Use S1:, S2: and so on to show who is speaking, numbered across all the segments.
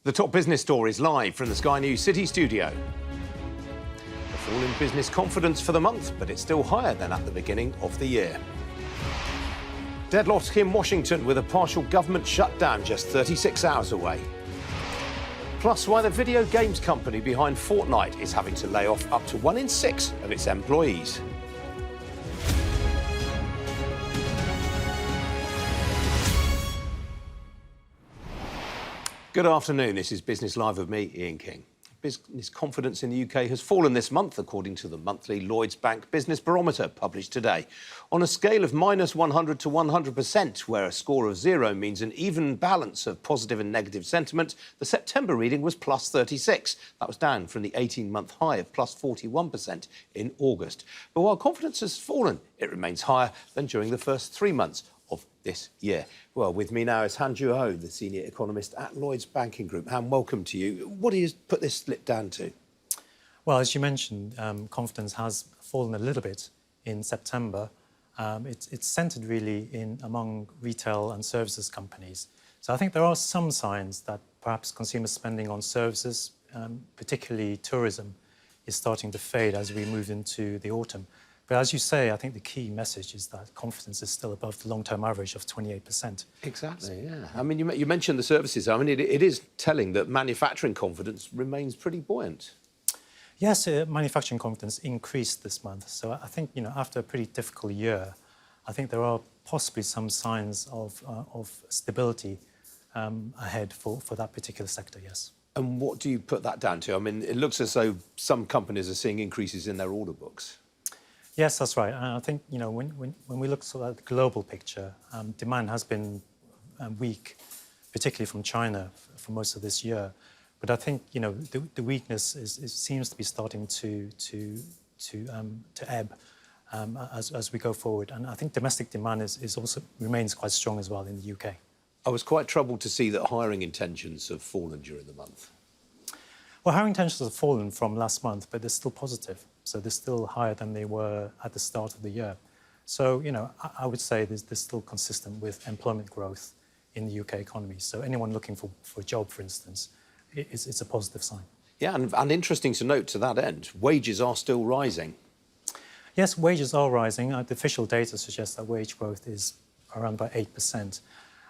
S1: The top business stories live from the Sky News City studio. A fall in business confidence for the month, but it's still higher than at the beginning of the year. Deadlock in Washington with a partial government shutdown just 36 hours away. Plus, why the video games company behind Fortnite is having to lay off up to 1 in 6 of its employees. Good afternoon, this is Business Live with me, Ian King. Business confidence in the UK has fallen this month, according to the monthly Lloyds Bank Business Barometer published today. On a scale of minus 100 to 100%, where a score of 0 means an even balance of positive and negative sentiment, the September reading was plus 36. That was down from the 18-month high of plus 41% in August. But while confidence has fallen, it remains higher than during the first 3 months of this year. Well, with me now is Han Ju-ho, the senior economist at Lloyds Banking Group. Han, welcome to you. What do you put this slip down to?
S2: Well, as you mentioned, confidence has fallen a little bit in September. It's centred really among retail and services companies. So I think there are some signs that perhaps consumer spending on services, particularly tourism, is starting to fade as we move into the autumn. But as you say, I think the key message is that confidence is still above the long-term average of 28%.
S1: Exactly, yeah. I mean, you mentioned the services. I mean, it is telling that manufacturing confidence remains pretty buoyant.
S2: Yes, manufacturing confidence increased this month. So I think, after a pretty difficult year, I think there are possibly some signs of stability ahead for that particular sector, yes. And
S1: what do you put that down to? I mean, it looks as though some companies are seeing increases in their order books.
S2: Yes, that's right. And I think, when we look at the global picture, demand has been weak, particularly from China for most of this year. But I think, the weakness seems to be starting to ebb as we go forward. And I think domestic demand is also remains quite strong as well in the UK.
S1: I was quite troubled to see that hiring intentions have fallen during the month.
S2: Well, hiring intentions have fallen from last month, but they're still positive. So they're still higher than they were at the start of the year. So, I would say they're still consistent with employment growth in the UK economy. So anyone looking for a job, for instance, it's a positive sign.
S1: Yeah, and interesting to note to that end, wages are still rising.
S2: Yes, wages are rising. The official data suggests that wage growth is around about 8%.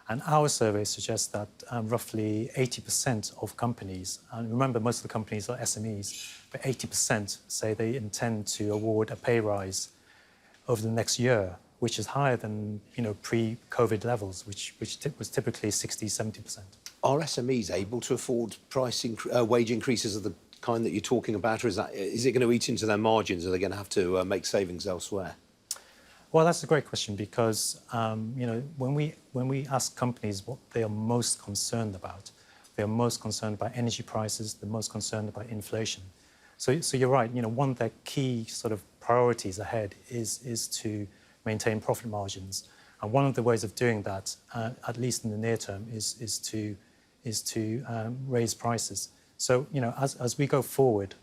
S2: And our survey suggests that roughly 80% of companies, and remember most of the companies are SMEs, but 80% say they intend to award a pay rise over the next year, which is higher than pre-COVID levels, which was typically 60, 70%.
S1: Are SMEs able to afford wage increases of the kind that you're talking about, or is it going to eat into their margins? Are they going to have to make savings elsewhere?
S2: Well, that's a great question because, when we ask companies what they are most concerned about, they are most concerned about energy prices, they're most concerned about inflation. So you're right, one of their key sort of priorities ahead is to maintain profit margins. And one of the ways of doing that, at least in the near term, is to raise prices. So, as we go forward,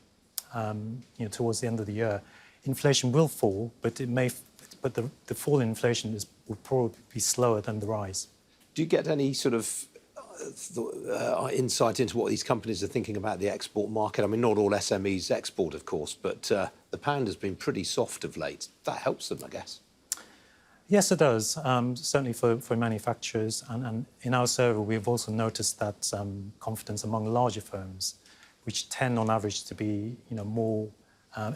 S2: towards the end of the year, inflation will fall, but the fall in inflation will probably be slower than the rise.
S1: Do you get any sort of insight into what these companies are thinking about the export market? I mean, not all SMEs export, of course, but the pound has been pretty soft of late. That helps them, I guess.
S2: Yes, it does, certainly for manufacturers. And in our survey, we've also noticed that confidence among larger firms, which tend on average to be more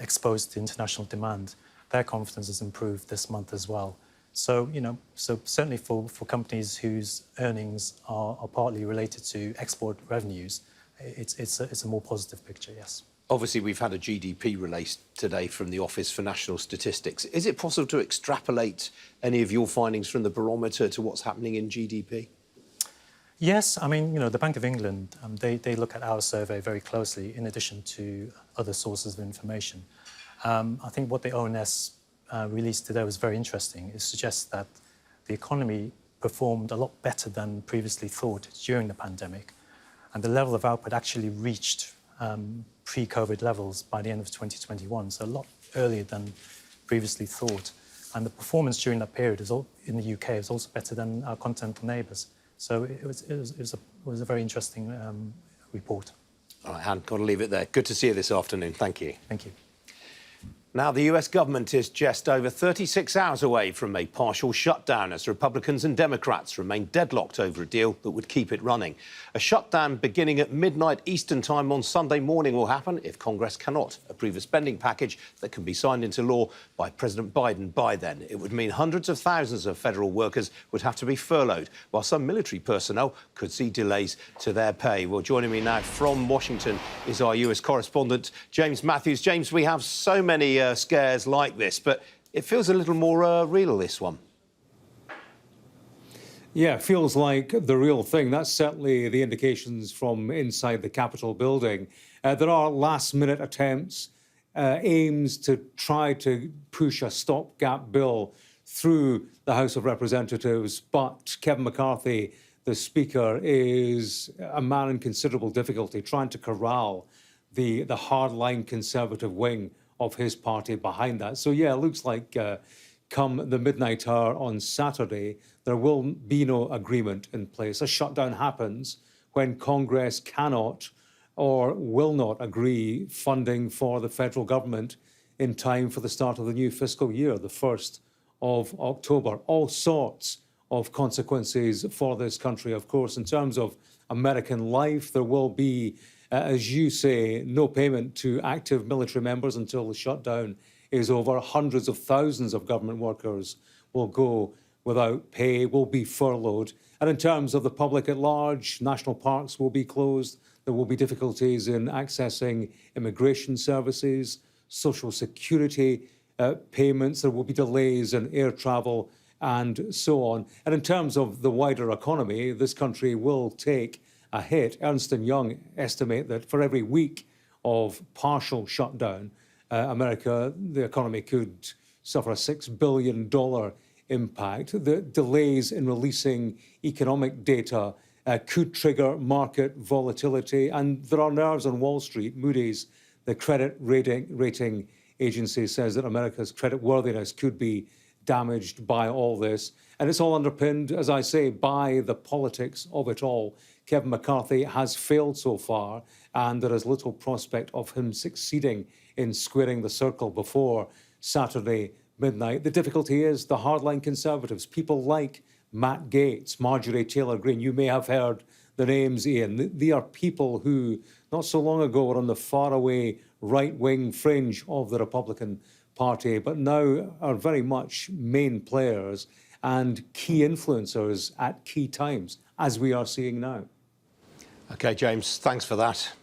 S2: exposed to international demand, their confidence has improved this month as well. So, so certainly for companies whose earnings are partly related to export revenues, it's a more positive picture, yes.
S1: Obviously, we've had a GDP released today from the Office for National Statistics. Is it possible to extrapolate any of your findings from the barometer to what's happening in GDP?
S2: Yes, I mean, the Bank of England, they look at our survey very closely in addition to other sources of information. I think what the ONS released today was very interesting. It suggests that the economy performed a lot better than previously thought during the pandemic, and the level of output actually reached pre-COVID levels by the end of 2021, so a lot earlier than previously thought. And the performance during that period in the UK is also better than our continental neighbours. So it was a very interesting report.
S1: All right, Han, got to leave it there. Good to see you this afternoon. Thank you.
S2: Thank you.
S1: Now, the US government is just over 36 hours away from a partial shutdown as Republicans and Democrats remain deadlocked over a deal that would keep it running. A shutdown beginning at midnight Eastern time on Sunday morning will happen if Congress cannot approve a spending package that can be signed into law by President Biden by then. It would mean hundreds of thousands of federal workers would have to be furloughed, while some military personnel could see delays to their pay. Well, joining me now from Washington is our US correspondent, James Matthews. James, we have so many scares like this, but it feels a little more real, this one.
S3: Yeah, it feels like the real thing. That's certainly the indications from inside the Capitol building. There are last-minute attempts, aims to try to push a stopgap bill through the House of Representatives, but Kevin McCarthy, the Speaker, is a man in considerable difficulty trying to corral the hardline Conservative wing of his party behind that. So, yeah, it looks like come the midnight hour on Saturday, there will be no agreement in place. A shutdown happens when Congress cannot or will not agree funding for the federal government in time for the start of the new fiscal year, the 1st of October. All sorts of consequences for this country, of course. In terms of American life, there will be, as you say, no payment to active military members until the shutdown is over. Hundreds of thousands of government workers will go without pay, will be furloughed. And in terms of the public at large, national parks will be closed. There will be difficulties in accessing immigration services, social security payments. There will be delays in air travel and so on. And in terms of the wider economy, this country will take a hit. Ernst & Young estimate that for every week of partial shutdown, America, the economy could suffer a $6 billion impact. The delays in releasing economic data could trigger market volatility. And there are nerves on Wall Street. Moody's, the credit rating agency, says that America's creditworthiness could be damaged by all this. And it's all underpinned, as I say, by the politics of it all. Kevin McCarthy has failed so far, and there is little prospect of him succeeding in squaring the circle before Saturday midnight. The difficulty is the hardline Conservatives, people like Matt Gaetz, Marjorie Taylor Greene. You may have heard the names, Ian. They are people who, not so long ago, were on the faraway right-wing fringe of the Republican Party, but now are very much main players and key influencers at key times, as we are seeing now.
S1: OK, James, thanks for that.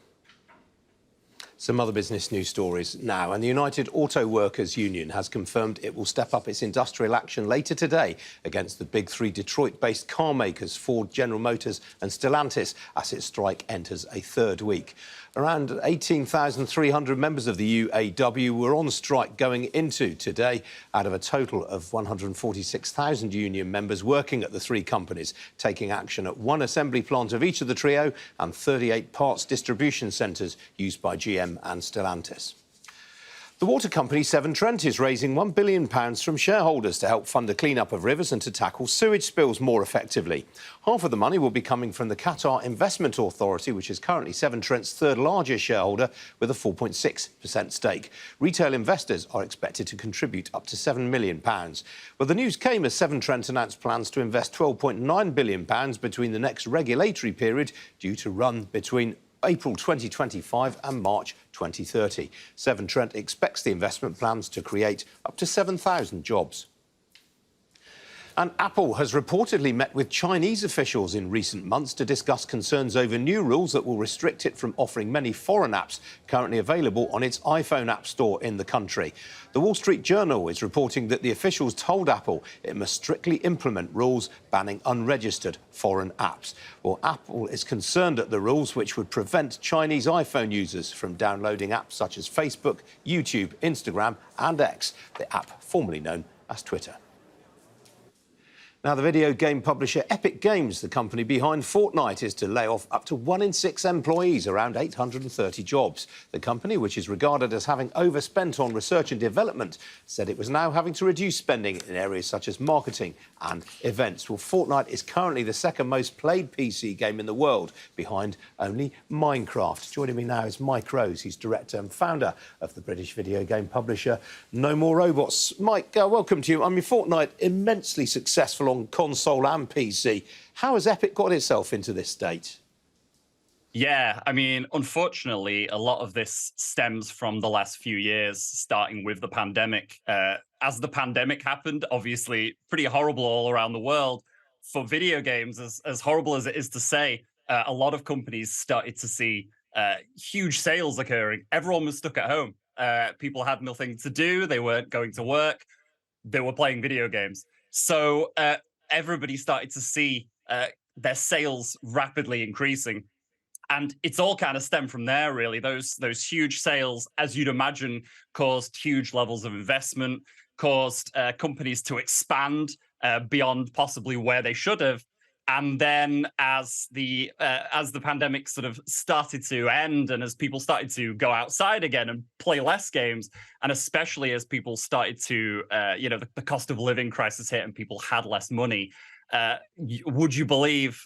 S1: Some other business news stories now. And the United Auto Workers Union has confirmed it will step up its industrial action later today against the big three Detroit-based car makers, Ford, General Motors and Stellantis, as its strike enters a third week. Around 18,300 members of the UAW were on strike going into today, out of a total of 146,000 union members working at the three companies, taking action at one assembly plant of each of the trio and 38 parts distribution centres used by GM and Stellantis. The water company Severn Trent is raising £1 billion from shareholders to help fund the clean-up of rivers and to tackle sewage spills more effectively. Half of the money will be coming from the Qatar Investment Authority, which is currently Severn Trent's third largest shareholder, with a 4.6% stake. Retail investors are expected to contribute up to £7 million. Well, the news came as Severn Trent announced plans to invest £12.9 billion between the next regulatory period, due to run between April 2025 and March 2030. Severn Trent expects the investment plans to create up to 7,000 jobs. And Apple has reportedly met with Chinese officials in recent months to discuss concerns over new rules that will restrict it from offering many foreign apps currently available on its iPhone App Store in the country. The Wall Street Journal is reporting that the officials told Apple it must strictly implement rules banning unregistered foreign apps. Well, Apple is concerned at the rules, which would prevent Chinese iPhone users from downloading apps such as Facebook, YouTube, Instagram and X, the app formerly known as Twitter. Now, the video game publisher Epic Games, the company behind Fortnite, is to lay off up to 1 in 6 employees, around 830 jobs. The company, which is regarded as having overspent on research and development, said it was now having to reduce spending in areas such as marketing and events. Well, Fortnite is currently the second most played PC game in the world, behind only Minecraft. Joining me now is Mike Rose. He's director and founder of the British video game publisher No More Robots. Mike, welcome to you. I mean, Fortnite, immensely successful on console and PC. How has Epic got itself into this state?
S4: Yeah, I mean, unfortunately, a lot of this stems from the last few years, starting with the pandemic. As the pandemic happened, obviously pretty horrible all around the world. For video games, as horrible as it is to say, a lot of companies started to see huge sales occurring. Everyone was stuck at home. People had nothing to do. They weren't going to work. They were playing video games. So everybody started to see their sales rapidly increasing. And it's all kind of stemmed from there, really. Those huge sales, as you'd imagine, caused huge levels of investment, caused companies to expand beyond possibly where they should have. And then as the pandemic sort of started to end, and as people started to go outside again and play less games, and especially as people started to, the cost of living crisis hit and people had less money, would you believe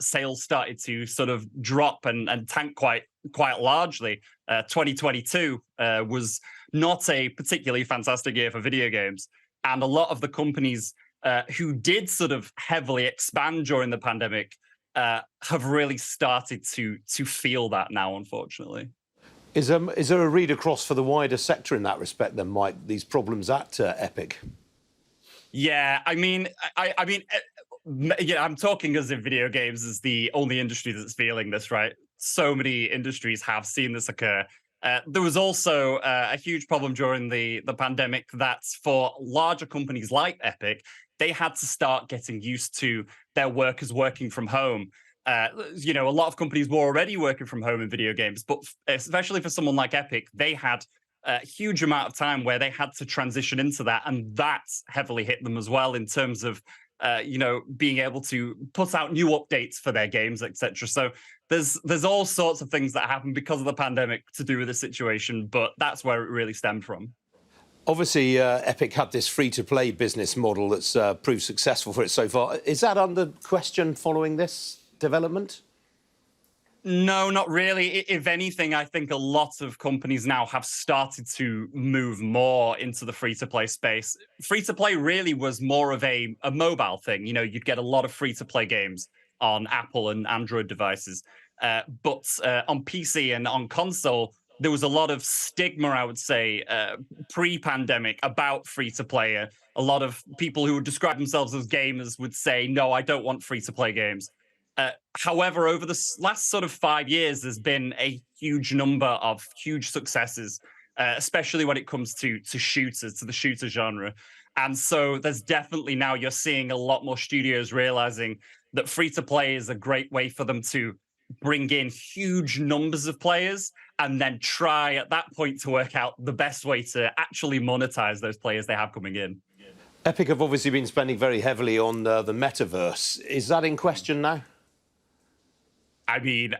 S4: sales started to sort of drop and tank quite largely. 2022 was not a particularly fantastic year for video games, and a lot of the companies who did sort of heavily expand during the pandemic have really started to feel that now, unfortunately.
S1: Is there a read across for the wider sector in that respect then, Mike, these problems at Epic?
S4: Yeah, I mean, I'm talking as if video games is the only industry that's feeling this, right? So many industries have seen this occur. There was also a huge problem during the pandemic that for larger companies like Epic, they had to start getting used to their workers working from home. A lot of companies were already working from home in video games, but especially for someone like Epic, they had a huge amount of time where they had to transition into that, and that heavily hit them as well in terms of being able to put out new updates for their games, etc. So there's all sorts of things that happen because of the pandemic to do with the situation, but that's where it really stemmed from.
S1: Obviously, Epic had this free-to-play business model that's proved successful for it so far. Is that under question following this development?
S4: No, not really. If anything, I think a lot of companies now have started to move more into the free-to-play space. Free-to-play really was more of a mobile thing. You'd get a lot of free-to-play games on Apple and Android devices. But on PC and on console, there was a lot of stigma, I would say, pre-pandemic about free-to-play. A lot of people who would describe themselves as gamers would say, no, I don't want free-to-play games. However, over the last sort of 5 years, there's been a huge number of huge successes, especially when it comes to shooters, to the shooter genre. And so there's definitely now you're seeing a lot more studios realizing that free-to-play is a great way for them to bring in huge numbers of players and then try at that point to work out the best way to actually monetize those players they have coming in.
S1: Epic have obviously been spending very heavily on the metaverse. Is that in question now?
S4: I mean,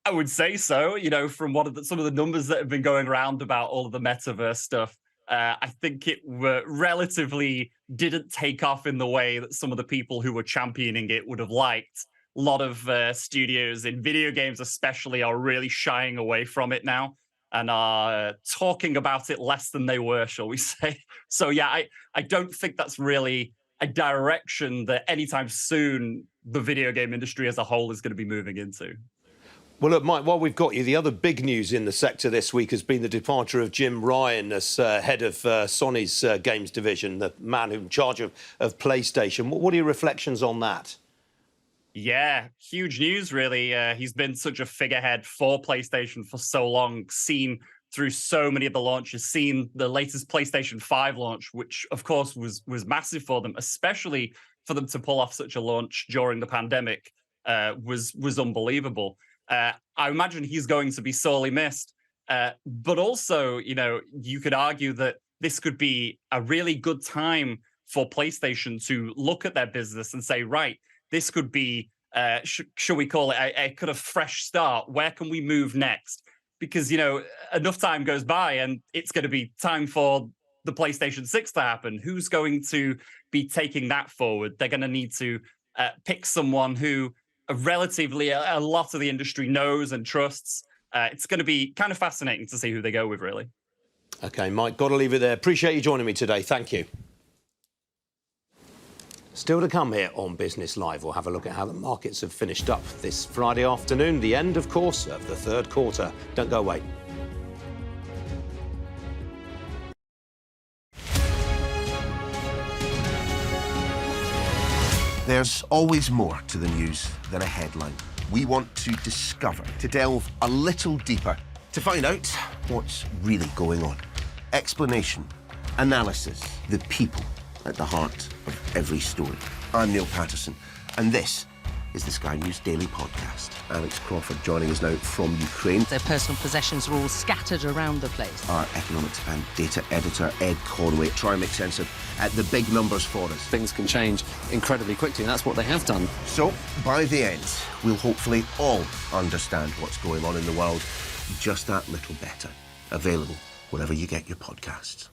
S4: I would say so. From some of the numbers that have been going around about all of the metaverse stuff, I think it relatively didn't take off in the way that some of the people who were championing it would have liked. A lot of studios in video games especially are really shying away from it now and are talking about it less than they were, shall we say. So, yeah, I don't think that's really a direction that anytime soon the video game industry as a whole is going to be moving into.
S1: Well, look, Mike, while we've got you, the other big news in the sector this week has been the departure of Jim Ryan as head of Sony's games division, the man in charge of PlayStation. What are your reflections on that?
S4: Yeah, huge news, really. He's been such a figurehead for PlayStation for so long, seen through so many of the launches, seen the latest PlayStation 5 launch, which, of course, was massive for them, especially for them to pull off such a launch during the pandemic, was unbelievable. I imagine he's going to be sorely missed. But also, you could argue that this could be a really good time for PlayStation to look at their business and say, right, this could be, should we call it a kind of fresh start? Where can we move next? Because, you know, enough time goes by and it's going to be time for the PlayStation 6 to happen. Who's going to be taking that forward? They're going to need to pick someone who relatively a lot of the industry knows and trusts. It's going to be kind of fascinating to see who they go with, really.
S1: OK, Mike, got to leave it there. Appreciate you joining me today. Thank you. Still to come here on Business Live, we'll have a look at how the markets have finished up this Friday afternoon. The end, of course, of the third quarter. Don't go away.
S5: There's always more to the news than a headline. We want to discover, to delve a little deeper, to find out what's really going on. Explanation, analysis, the people at the heart of every story. I'm Neil Patterson, and this is the Sky News Daily Podcast. Alex Crawford joining us now from Ukraine.
S6: Their personal possessions are all scattered around the place.
S5: Our economics and data editor, Ed Conway, try and make sense of the big numbers for us.
S7: Things can change incredibly quickly, and that's what they have done.
S5: So, by the end, we'll hopefully all understand what's going on in the world just that little better. Available wherever you get your podcasts.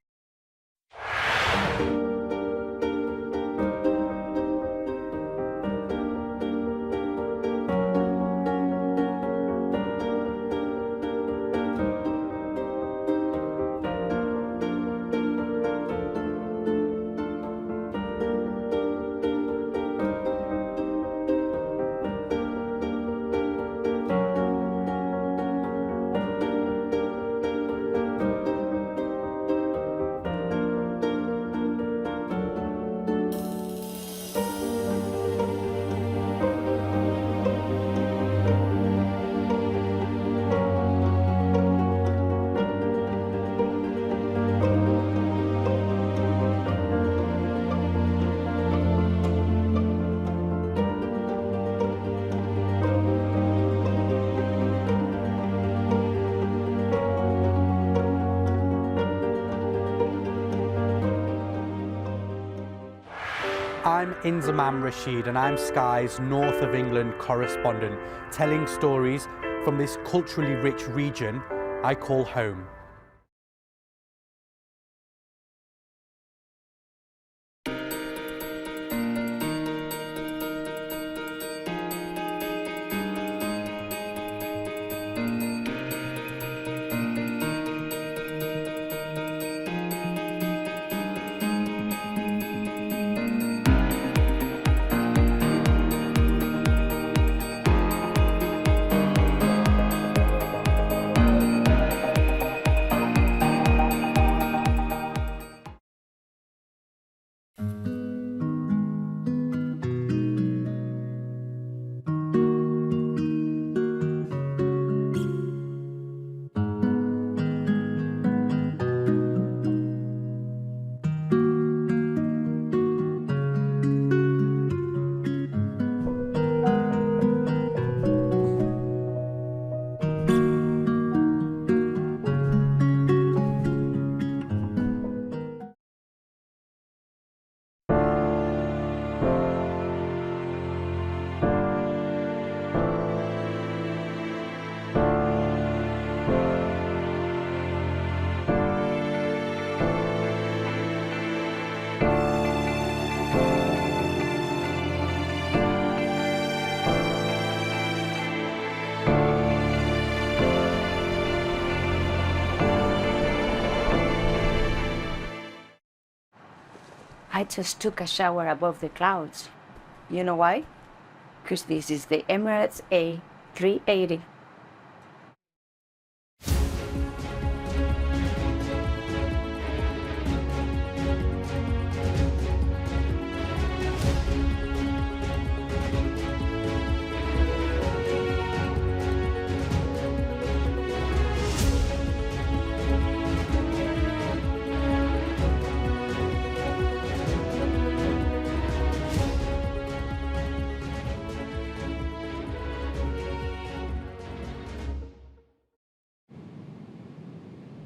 S8: I'm Inzamam Rashid and I'm Sky's North of England correspondent, telling stories from this culturally rich region I call home.
S9: I just took a shower above the clouds. You know why? Because this is the Emirates A380.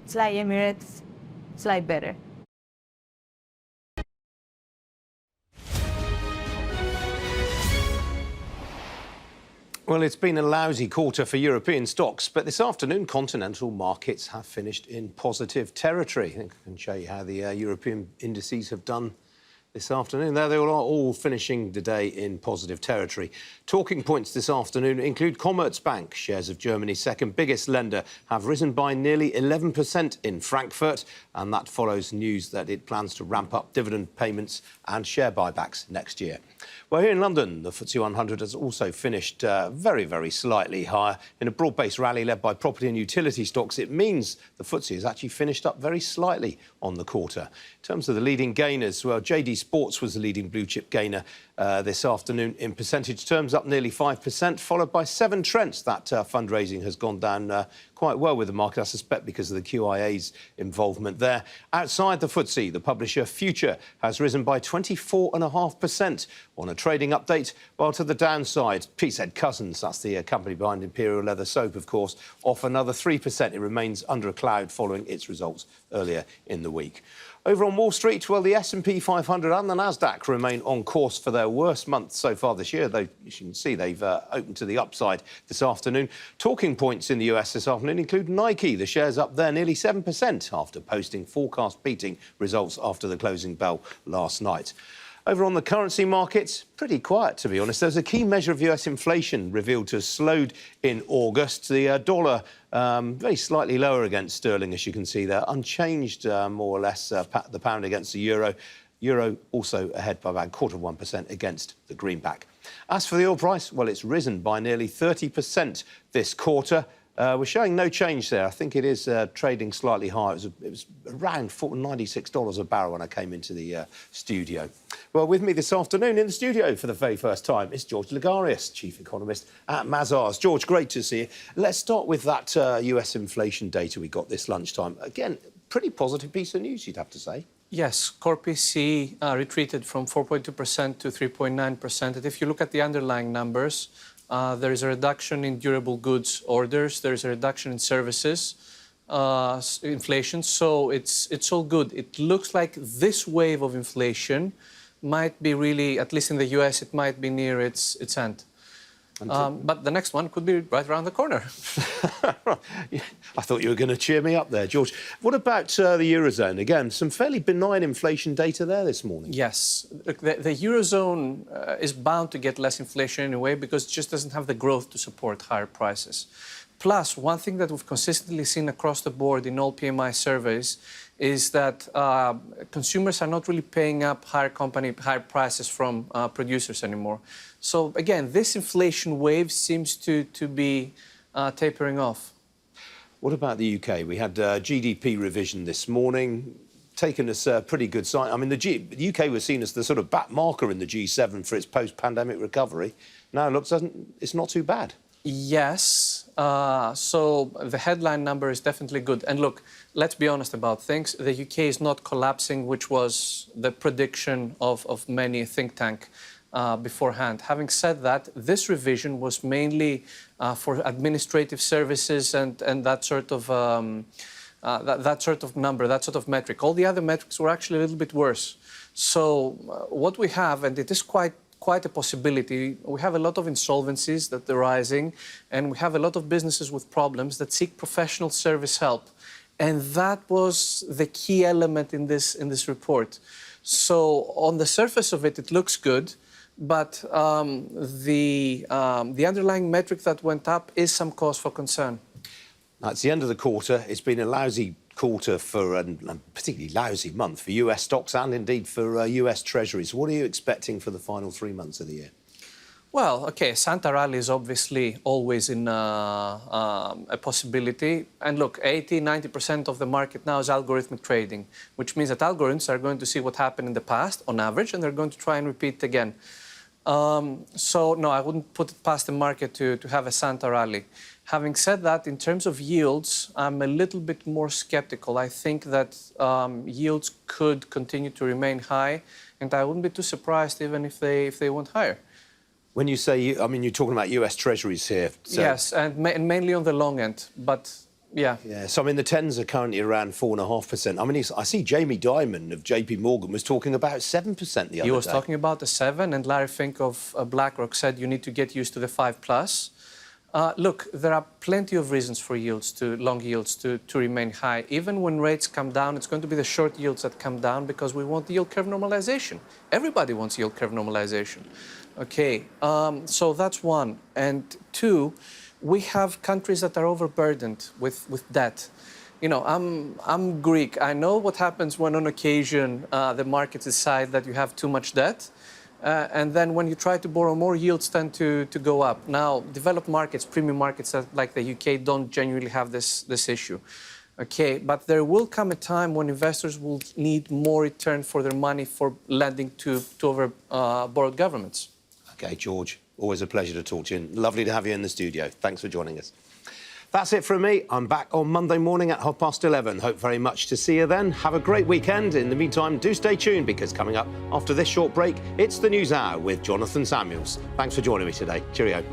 S9: It's like Emirates, it's like better.
S1: Well, it's been a lousy quarter for European stocks, but this afternoon continental markets have finished in positive territory. I think I can show you how the European indices have done this afternoon. They are all finishing the day in positive territory. Talking points this afternoon include Commerzbank. Shares of Germany's second biggest lender have risen by nearly 11% in Frankfurt, and that follows news that it plans to ramp up dividend payments and share buybacks next year. Well, here in London, the FTSE 100 has also finished very, very slightly higher. In a broad-based rally led by property and utility stocks, it means the FTSE has actually finished up very slightly on the quarter. In terms of the leading gainers, well, JD Sports was the leading blue-chip gainer this afternoon in percentage terms, up nearly 5%, followed by Severn Trent. That fundraising has gone down quite well with the market, I suspect because of the QIA's involvement there. Outside the FTSE, the publisher Future has risen by 24.5% on a trading update, while to the downside, Peacehead Cousins, that's the company behind Imperial Leather Soap, of course, off another 3%. It remains under a cloud following its results earlier in the week. Over on Wall Street, well, the S&P 500 and the Nasdaq remain on course for their worst month so far this year, though, as you can see, they've opened to the upside this afternoon. Talking points in the US this afternoon include Nike. The shares up there nearly 7% after posting forecast-beating results after the closing bell last night. Over on the currency markets, pretty quiet, to be honest. There's a key measure of US inflation revealed to have slowed in August. The dollar very slightly lower against sterling, as you can see there, unchanged more or less, the pound against the euro. Euro also ahead by about 0.25% against the greenback. As for the oil price, well, it's risen by nearly 30% this quarter. We're showing no change there. I think it is trading slightly higher. It was around $96 a barrel when I came into the studio. Well, with me this afternoon in the studio for the very first time is George Ligarius, Chief Economist at Mazars. George, great to see you. Let's start with that US inflation data we got this lunchtime. Again, pretty positive piece of news, you'd have to say.
S10: Yes, core PCE retreated from 4.2% to 3.9%. And if you look at the underlying numbers, there is a reduction in durable goods orders. There is a reduction in services inflation. So it's all good. It looks like this wave of inflation might be really, at least in the US, it might be near its end. But the next one could be right around the corner.
S1: I thought you were going to cheer me up there, George. What about the Eurozone? Again, some fairly benign inflation data there this morning.
S10: Yes. Look, the Eurozone is bound to get less inflation anyway because it just doesn't have the growth to support higher prices. Plus, one thing that we've consistently seen across the board in all PMI surveys is that consumers are not really paying up higher prices from producers anymore. So again, this inflation wave seems to be tapering off.
S1: What about the UK? We had GDP revision this morning, taken as a pretty good sign. I mean, the UK was seen as the sort of back marker in the G7 for its post-pandemic recovery. Now it looks it's not too bad.
S10: Yes, so the headline number is definitely good. And look, let's be honest about things. The UK is not collapsing, which was the prediction of many think tank beforehand. Having said that, this revision was mainly for administrative services and that sort of that sort of number, that sort of metric. All the other metrics were actually a little bit worse. So what we have, and it is quite a possibility. We have a lot of insolvencies that are rising, and we have a lot of businesses with problems that seek professional service help. And that was the key element in this report. So on the surface of it, it looks good, but the underlying metric that went up is some cause for concern.
S1: Now, it's the end of the quarter. It's been a lousy quarter for a particularly lousy month for US stocks and indeed for US Treasuries. What are you expecting for the final 3 months of the year?
S10: Well, OK, Santa rally is obviously always in a possibility. And look, 80–90% of the market now is algorithmic trading, which means that algorithms are going to see what happened in the past on average, and they're going to try and repeat it again. So, no, I wouldn't put it past the market to have a Santa rally. Having said that, in terms of yields, I'm a little bit more skeptical. I think that yields could continue to remain high, and I wouldn't be too surprised even if they went higher.
S1: When you say, I mean, you're talking about US Treasuries here. So...
S10: Yes, and mainly on the long end, but yeah.
S1: Yeah, so I mean, the 10s are currently around 4.5%. I mean, I see Jamie Dimon of JP Morgan was talking about 7% the other day.
S10: He was talking about the 7, and Larry Fink of BlackRock said you need to get used to the 5+. Look, there are plenty of reasons for long yields to remain high. Even when rates come down, it's going to be the short yields that come down because we want yield curve normalization. Everybody wants yield curve normalization. Okay, so that's one. And two, we have countries that are overburdened with debt. You know, I'm Greek. I know what happens when on occasion the markets decide that you have too much debt. And then when you try to borrow more, yields tend to go up. Now, developed markets, premium markets like the UK don't genuinely have this issue. Okay, but there will come a time when investors will need more return for their money for lending to borrowed governments.
S1: OK, George, always a pleasure to talk to you. And lovely to have you in the studio. Thanks for joining us. That's it from me. I'm back on Monday morning at 11:30. Hope very much to see you then. Have a great weekend. In the meantime, do stay tuned because coming up after this short break, it's the News Hour with Jonathan Samuels. Thanks for joining me today. Cheerio.